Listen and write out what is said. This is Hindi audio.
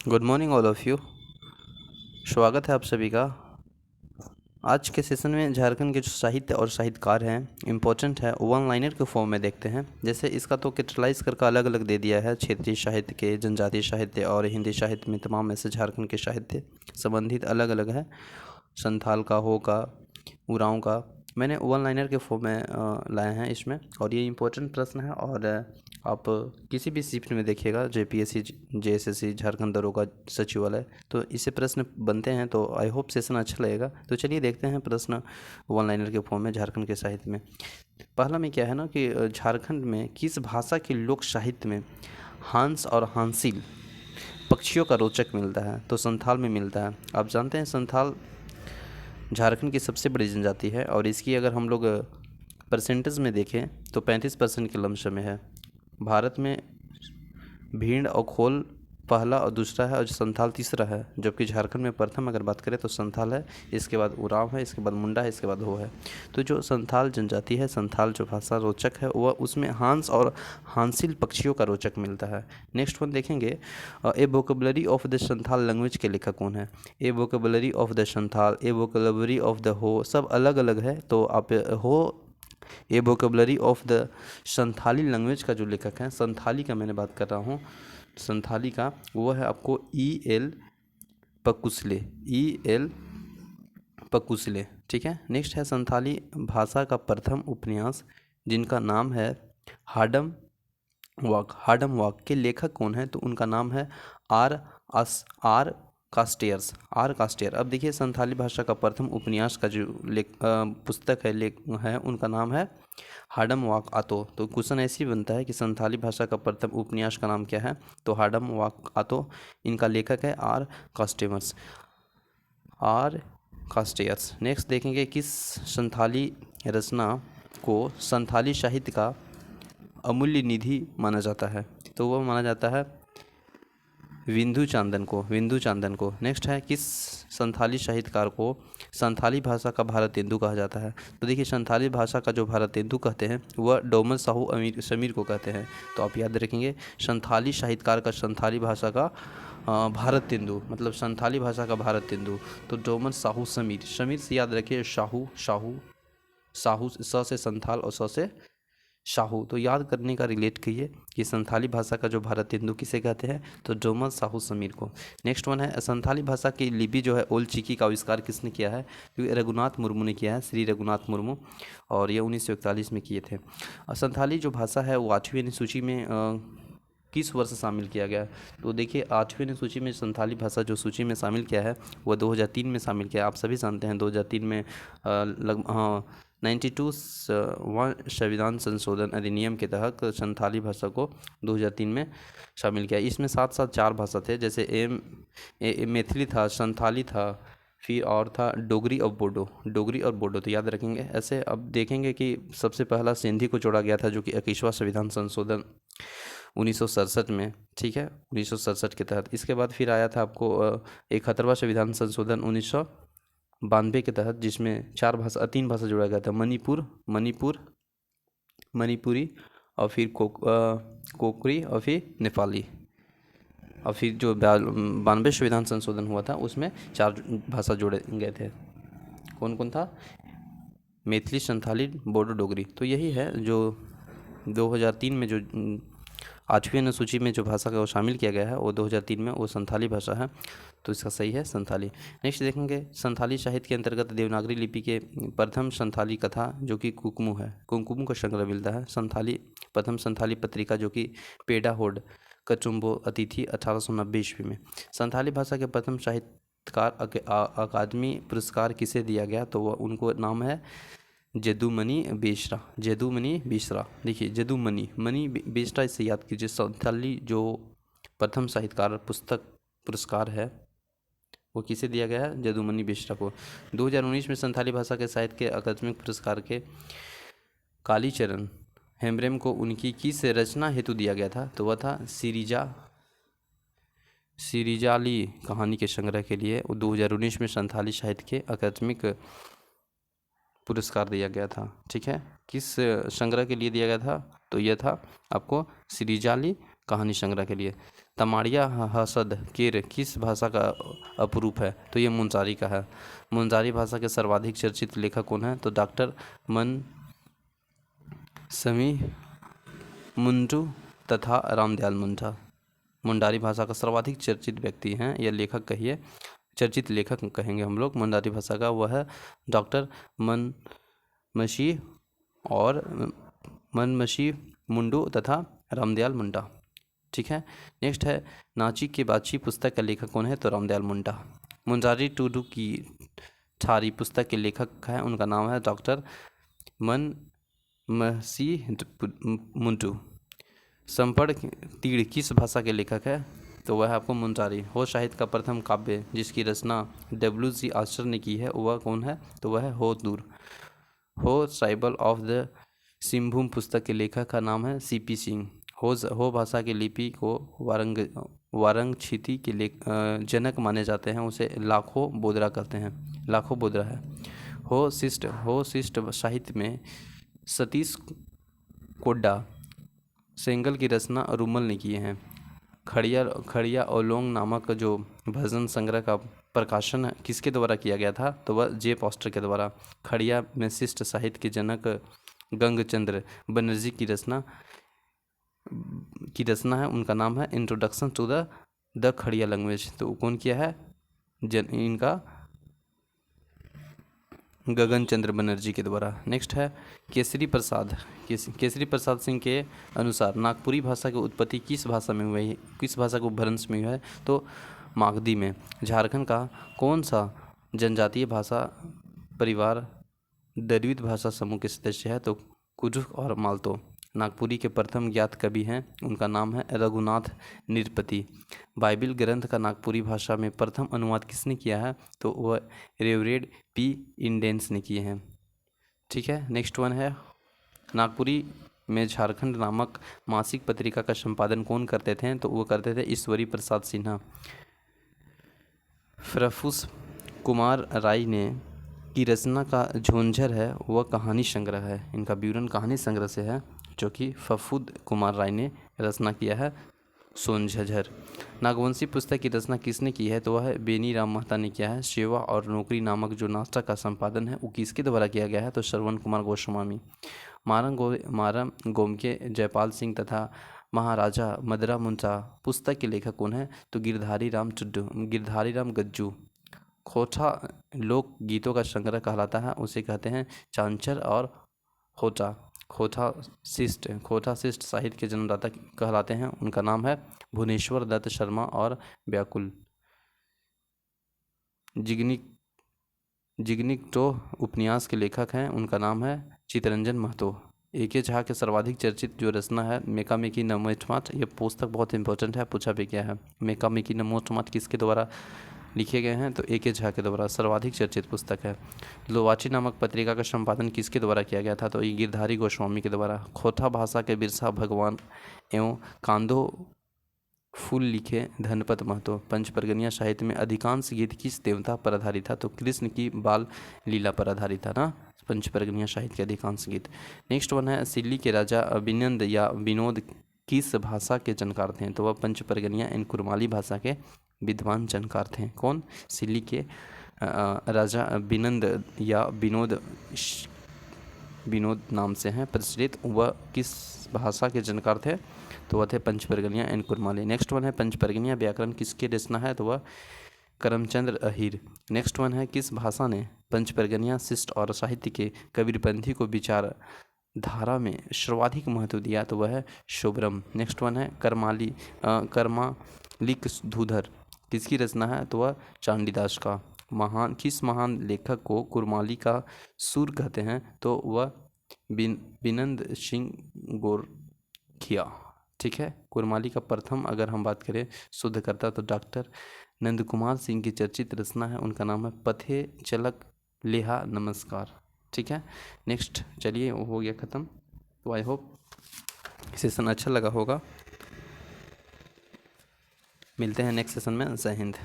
Good morning all of you. स्वागत है आप सभी का। आज के सेशन में झारखंड के जो साहित्य और साहित्यकार हैं इम्पोर्टेंट है वन लाइनर के फॉर्म में देखते हैं। जैसे इसका तो कैटेगराइज करके अलग अलग दे दिया है, क्षेत्रीय साहित्य के, जनजातीय साहित्य और हिंदी साहित्य में तमाम ऐसे झारखंड के साहित्य संबंधित अलग अलग है। संथाल का, हो का, उरांव का मैंने वन लाइनर के फॉर्म में लाए हैं इसमें। और ये इम्पोर्टेंट प्रश्न है और आप किसी भी शिफ्ट में देखिएगा, जेपीएससी, जेएसएससी, झारखंड दरोगा सचिवालय, तो इससे प्रश्न बनते हैं। तो आई होप सेशन अच्छा लगेगा। तो चलिए देखते हैं प्रश्न वन लाइनर के फॉर्म में झारखंड के साहित्य में। पहला में क्या है ना कि झारखंड में किस भाषा के लोक साहित्य में हंस और हंसिल पक्षियों का रोचक मिलता है? तो संथाल में मिलता है। आप जानते हैं संथाल झारखंड की सबसे बड़ी जनजाति है और इसकी अगर हम लोग परसेंटेज में देखें तो 35% के लमसम में है। भारत में भीड़ और खोल पहला और दूसरा है और संथाल तीसरा है, जबकि झारखंड में प्रथम अगर बात करें तो संथाल है, इसके बाद उरांव है, इसके बाद मुंडा है, इसके बाद हो है। तो जो संथाल जनजाति है, संथाल जो भाषा रोचक है वह उसमें हंस और हांसिल पक्षियों का रोचक मिलता है। नेक्स्ट वन देखेंगे, a vocabulary of the Santhal language के लेखक कौन है? A vocabulary of the Santhal, a vocabulary of the Ho, सब अलग अलग है। तो आप हो a vocabulary of the Santhali language का जो लेखक है, संथाली का मैंने बात कर रहा हूँ, संथाली का, वो है आपको ई एल पकुसले। ठीक है। नेक्स्ट है संथाली भाषा का प्रथम उपन्यास जिनका नाम है हाडम वाक के लेखक कौन है? तो उनका नाम है आर कास्टियर। अब देखिए संथाली भाषा का प्रथम उपन्यास का जो पुस्तक है उनका नाम है हाडम वाक आतो। तो क्वेश्चन ऐसे ही बनता है कि संथाली भाषा का प्रथम उपन्यास का नाम क्या है? तो हाडम वाक आतो। इनका लेखक है आर कास्टियर्स। नेक्स्ट देखेंगे किस संथाली रचना को संथाली साहित्य का अमूल्य निधि माना जाता है? तो वह माना जाता है विंधु चांदन को। नेक्स्ट है किस संथाली साहित्यकार को संथाली भाषा का भारतेंदु कहा जाता है? तो देखिए संथाली भाषा का जो भारतेंदु कहते हैं वह डोमन साहू समीर को कहते हैं। तो आप याद रखेंगे संथाली साहित्यकार का संथाली भाषा का भारतेंदु, मतलब संथाली भाषा का भारतेंदु, तो डोमन साहू समीर से याद रखिए। साहू स से संथाल और स से शाहू। तो याद करने का रिलेट कीजिए कि संथाली भाषा का जो भारतेंदु किसे कहते हैं? तो डोमन साहू समीर को। नेक्स्ट वन है संथाली भाषा की लिपि जो है ओल चिकी का आविष्कार किसने किया है? क्योंकि रघुनाथ मुर्मू ने किया है, श्री रघुनाथ मुर्मू, और ये 1941 में किए थे। संथाली जो भाषा है वो 8वीं अनुसूची में किस वर्ष शामिल किया गया? तो देखिए 8वीं अनुसूची में संथाली भाषा जो सूची में शामिल किया है वह 2003 में शामिल किया। आप सभी जानते हैं 2003 में लगभग 92 संविधान संशोधन अधिनियम के तहत संथाली भाषा को 2003 में शामिल किया। इसमें साथ साथ 4 भाषा थे, जैसे मैथिली था, संथाली था, फिर और था डोगरी और बोडो। तो याद रखेंगे ऐसे। अब देखेंगे कि सबसे पहला सिंधी को जोड़ा गया था जो कि 21वां संविधान संशोधन 1967 में, ठीक है, 1967 के तहत। इसके बाद फिर आया था आपको 71वां संविधान संशोधन 1992 के तहत, जिसमें 3 भाषा जोड़ा गया था, मणिपुरी और फिर कोकरी और फिर नेपाली। और फिर जो 92 संविधान संशोधन हुआ था उसमें 4 भाषा जोड़े गए थे। कौन कौन था? मैथिली, संथाली, बोडो, डोगरी। तो यही है जो 2003 में जो 8वीं अनुसूची में जो भाषा का वो शामिल किया गया है वो 2003 में वो संथाली भाषा है। तो इसका सही है संथाली। नेक्स्ट देखेंगे संथाली साहित्य के अंतर्गत देवनागरी लिपि के प्रथम संथाली कथा जो कि कुंकुमु का संग्रह मिलता है। प्रथम संथाली पत्रिका जो कि पेड़ा होड कचुम्बो अतिथि 1890 ईस्वी में। संथाली भाषा के प्रथम साहित्यकार अकादमी पुरस्कार किसे दिया गया? तो वह उनको नाम है जदुमणि बेसरा। देखिए जदुमणि बेसरा, इससे याद कीजिए। संथाली जो प्रथम साहित्यकार पुरस्कार है वो किसे दिया गया है? जदुमणि बेसरा को। 2019 में संथाली भाषा के साहित्य के अकादमिक पुरस्कार के कालीचरण हेम्ब्रम को उनकी किस रचना हेतु दिया गया था? तो वह था सिरिजाली कहानी के संग्रह के लिए 2019 में संथाली साहित्य के अकादमिक पुरस्कार दिया गया था। ठीक है, किस संग्रह के लिए दिया गया था? तो यह था आपको सिरिजाली कहानी संग्रह के लिए। तमाड़िया हसद केर किस भाषा का अपरूप है? तो ये मुंजारी का है। मुंजारी भाषा के सर्वाधिक चर्चित लेखक कौन है? तो डॉक्टर मन समी मुंडू तथा रामदयाल मुंडा मुंडारी भाषा का सर्वाधिक चर्चित व्यक्ति हैं, या लेखक कहिए, चर्चित लेखक कहेंगे हम लोग मुंडारी भाषा का। वह है डॉक्टर मनमशी मुंडू तथा रामदयाल मुंडा। ठीक है। नेक्स्ट है नाची के बाची पुस्तक का लेखक कौन है? तो रामदयाल मुंडा। मुंजारी टूडू की ठारी पुस्तक के लेखक है, उनका नाम है डॉक्टर मनमसी मुंडू। संपड़ तीर किस भाषा के लेखक है? तो वह है आपको मुंजारी। हो साहित्य का प्रथम काव्य जिसकी रचना W.G. आस्टर ने की है, वह कौन है? तो वह है हो दूर। हो ट्राइबल ऑफ द सिंहभूम पुस्तक के लेखक का नाम है C.P. सिंह। हो भाषा की लिपि को वारंगछिती के जनक माने जाते हैं, उसे लाखों बोदरा कहते हैं, लाखों बोदरा है। हो शिष्ट साहित्य में सतीश कोड्डा सेंगल की रचना रूमल ने किए हैं। खड़िया ओलोंग नामक जो भजन संग्रह का प्रकाशन किसके द्वारा किया गया था? तो वह J. पॉस्टर के द्वारा। खड़िया में शिष्ट साहित्य के जनक गंगचंद्र बनर्जी की रचना है, उनका नाम है introduction to the Kharia language. तो कौन किया है? इनका गगन चंद्र बनर्जी के द्वारा। नेक्स्ट है केसरी प्रसाद सिंह के अनुसार नागपुरी भाषा की उत्पत्ति किस भाषा में हुई है? किस भाषा के उपभ्रंश में हुआ है? तो मागधी में। झारखंड का कौन सा जनजातीय भाषा परिवार द्रविड़ भाषा समूह के सदस्य है? तो कुजुख और मालतो। नागपुरी के प्रथम ज्ञात कवि हैं, उनका नाम है रघुनाथ निरपति। बाइबिल ग्रंथ का नागपुरी भाषा में प्रथम अनुवाद किसने किया है? तो वह रेवरेड P. इंडेंस ने किए हैं। ठीक है। नेक्स्ट वन है नागपुरी में झारखंड नामक मासिक पत्रिका का संपादन कौन करते थे? तो वो करते थे ईश्वरी प्रसाद सिन्हा। प्रफ्यूस कुमार राय ने की रचना का झोंझर है, वह कहानी संग्रह है। इनका विवरण कहानी संग्रह से है, जो कि फफूद कुमार राय ने रचना किया है सोनझर। नागवंशी पुस्तक की रचना किसने की है? तो वह है बेनी राम महता ने किया है। सेवा और नौकरी नामक जो नाटक का संपादन है वो किसके द्वारा किया गया है? तो श्रवण कुमार गोस्वामी। मारम गोमके जयपाल सिंह तथा महाराजा मदरा मुंचा पुस्तक के लेखक कौन है? तो गिरधारी राम गज्जू। खोटा लोक गीतों का संग्रह कहलाता है, उसे कहते हैं चांचर और खोटा। खोटा शिष्ट साहित्य के जन्मदाता कहलाते हैं, उनका नाम है भुवनेश्वर दत्त शर्मा और व्याकुल। जिग्निक तो उपन्यास के लेखक हैं, उनका नाम है चितरंजन महतो। A.K. झा के सर्वाधिक चर्चित जो रचना है मेका मेकी न मोस्ट मात, ये पुस्तक बहुत इंपॉर्टेंट है, पूछा भी गया है। मेका मेकी न मोस्ट मात किसके द्वारा लिखे गए हैं? तो A.K. झा के द्वारा सर्वाधिक चर्चित पुस्तक है। लोवाची नामक पत्रिका का संपादन किसके द्वारा किया गया था? तो ये गिरधारी गोस्वामी के द्वारा। खोथा भाषा के बिरसा भगवान एवं कांदो फूल लिखे धनपत महतो। पंचपरगनिया साहित्य में अधिकांश गीत किस देवता पर आधारित था? तो कृष्ण की बाल लीला पर आधारित था ना पंचपरगनिया साहित्य के अधिकांश गीत। नेक्स्ट वन है सिल्ली के राजा विनंद या विनोद किस भाषा के जानकार थे? तो वह पंचपरगनिया एंड कुरमाली भाषा के विद्वान जानकार थे। कौन? सिल्ली के राजा विनंद या विनोद नाम से हैं प्रचलित, वह किस भाषा के जानकार थे? तो वह थे Panchpargania and Kurmali. Next one है पंचपरगनिया व्याकरण किसकी रचना है? तो वह करमचंद्र अहीर। नेक्स्ट वन है किस भाषा ने पंचपरगनिया शिष्ट और साहित्य के कबीरपंथी को विचार धारा में सर्वाधिक महत्व दिया? तो वह है शोभरम। नेक्स्ट वन है कर्मालिक धूधर किसकी रचना है? तो वह चांडीदास का। किस महान लेखक को कुरमाली का सूर कहते हैं? तो वह बिनंद सिंह गोरखिया। ठीक है। कुरमाली का प्रथम अगर हम बात करें शोधकर्ता तो डॉक्टर नंद कुमार सिंह की चर्चित रचना है, उनका नाम है पथे चलक लेहा नमस्कार। ठीक है। नेक्स्ट चलिए हो गया ख़त्म। तो आई होप सेशन अच्छा लगा होगा। मिलते हैं नेक्स्ट सेशन में। जय हिंद।